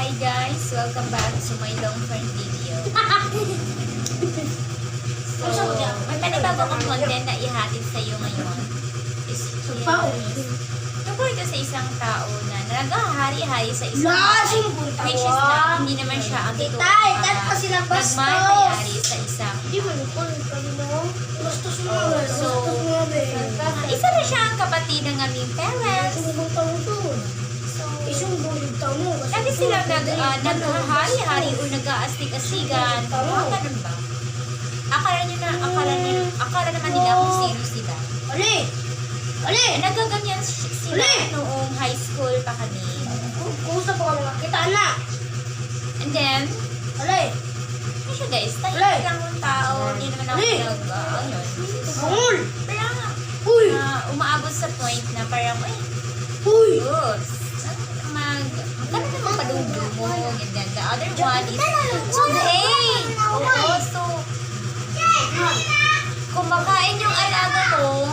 Hi guys! Welcome back to my long form video. So, may panibago akong content na ihatid sa iyo ngayon. Tungkol ito sa isang tao na naghahari-hari sa isang bahay, which is na hindi naman siya ang nagmamay-ari sa isang isa na siya ang kapatid ng aming parents. Lagi sila naghahari-hari o nag-aastig-astigan. Ganun ba? Akala naman nila kung sino sila. Nagaganyan sila noong high school pa kami. And then, siya guys, tahimik lang yung tao. Hindi naman ako umaabot sa point na parang, magkano naman padungdung mo. And then the other one is today. So, kumakain yung alaga mo,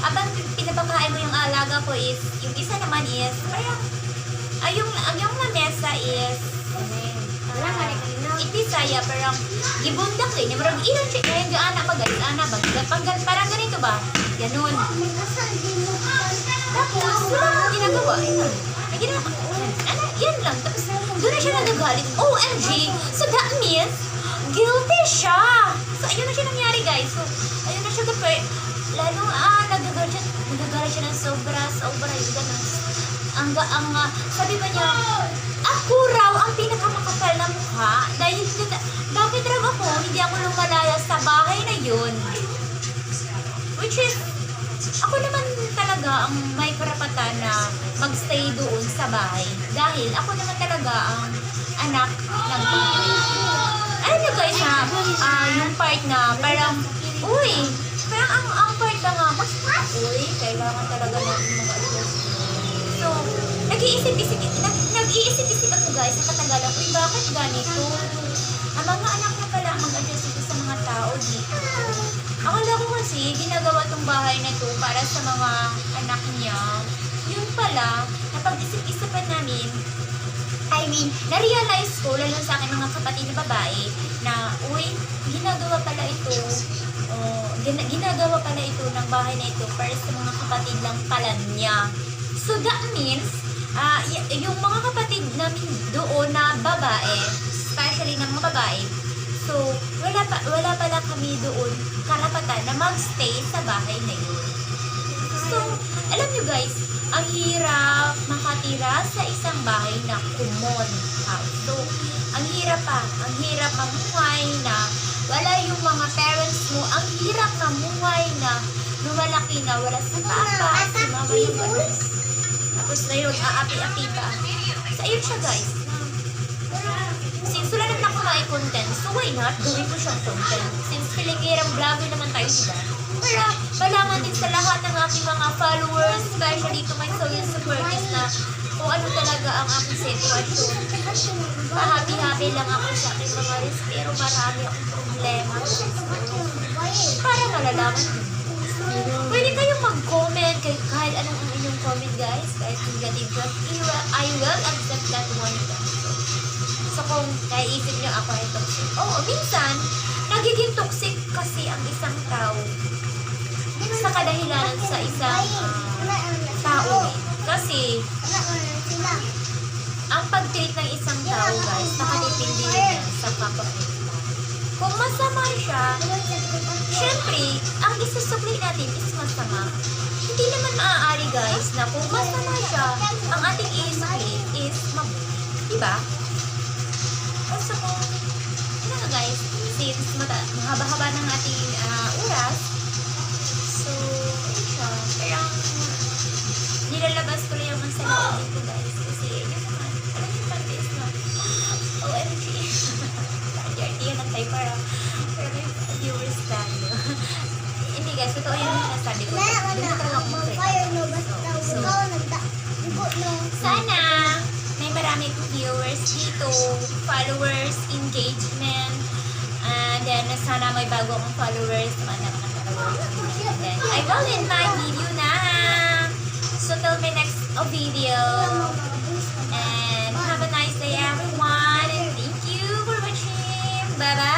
abang pinapakain mo yung alaga ko is, yung isa naman is, parang, yung lamesa is, Itisaya, parang, gibundak rin, yung marang ilan siya, ngayon yung anak guys, parang ganito ba? Ganun. Tapos, wala akong ginagawa. Yan lang. Tapos, doon na siya nagagalit. OMG! So, that means, guilty siya! So, ayun na siya nangyari, guys. So, ayun na siya kapag, lalong, nagagalit siya ng sobra, yung ganun. Sabi ba niya, ako raw ang pinakamakapal na mukha dahil, bakit raw ako, hindi ako lumalaya sa bahay na yun? Which is, ako naman talaga ang may karapatan na magstay doon sa bahay. Dahil ako naman talaga ang anak ng bahay. Alam niyo guys ha, yung part na parang, parang ang part na nga, kailangan talaga natin mga adjust. So, nag-iisip-isip ako guys sa katagalan, bakit ganito? Ang mga anak na pala ang mag-adjust sa mga tao dito. Akala ko kasi, ginagawa tong bahay na to para sa mga anak niya. Yun pala, napag-isip-isipan namin, na-realize ko, lalo sa akin mga kapatid na babae, na, ginagawa pala ito ng bahay na ito para sa mga kapatid lang pala niya. So that means, yung mga kapatid namin doon na babae, especially ng mga babae, so, wala pala kami doon karapatan na magstay sa bahay na yun. So, alam nyo guys, ang hirap makatira sa isang bahay na common house. So, ang hirap mamuhay na wala yung mga parents mo. Ang hirap mamuhay na lumalaki na wala si papa, si mama yung ganun. Tapos na yun, aapi-api pa. So, ayun siya guys. Since wala naman ako content, so why not gawin ko siyang content? Since piligirang vlogger naman tayo, diba? Para malaman din sa lahat ng aking mga followers, especially to my social supporters na kung ano talaga ang aking sitwasyon. Pahabi-habi lang ako sa aking mga risk, pero marami akong problema. Para malalaman din. Pwede kayong mag-comment kahit anong inyong comment guys, kahit negative just I will accept that one. So kung naiisip nyo ako ay toxic, minsan nagiging toxic kasi ang isang tao sa kadahilanan sa isang tao. Kasi ang pag-treat ng isang tao guys, nakadepende rin yan sa kapatid. Kung masama siya, syempre, ang isusukli natin is masama. Hindi naman maaari guys na kung masama siya, ang ating isusukli is mabuti. Diba? So kung, guys, since mahaba-haba ng ating oras, so, siya, parang nilalabas ko lang yung masaya dito guys. Kasi, yun naman, alam yung pag-is na, OMG. Yan ang tayo para may viewers tayo. Hindi guys, totoo yun yung nasabi ko. Doon na talaga akong so, sana may marami kong viewers dito, followers, engagement, and then sana may bago akong followers, and then I will end my video na. So till my next video, and have a nice day everyone. Bye-bye!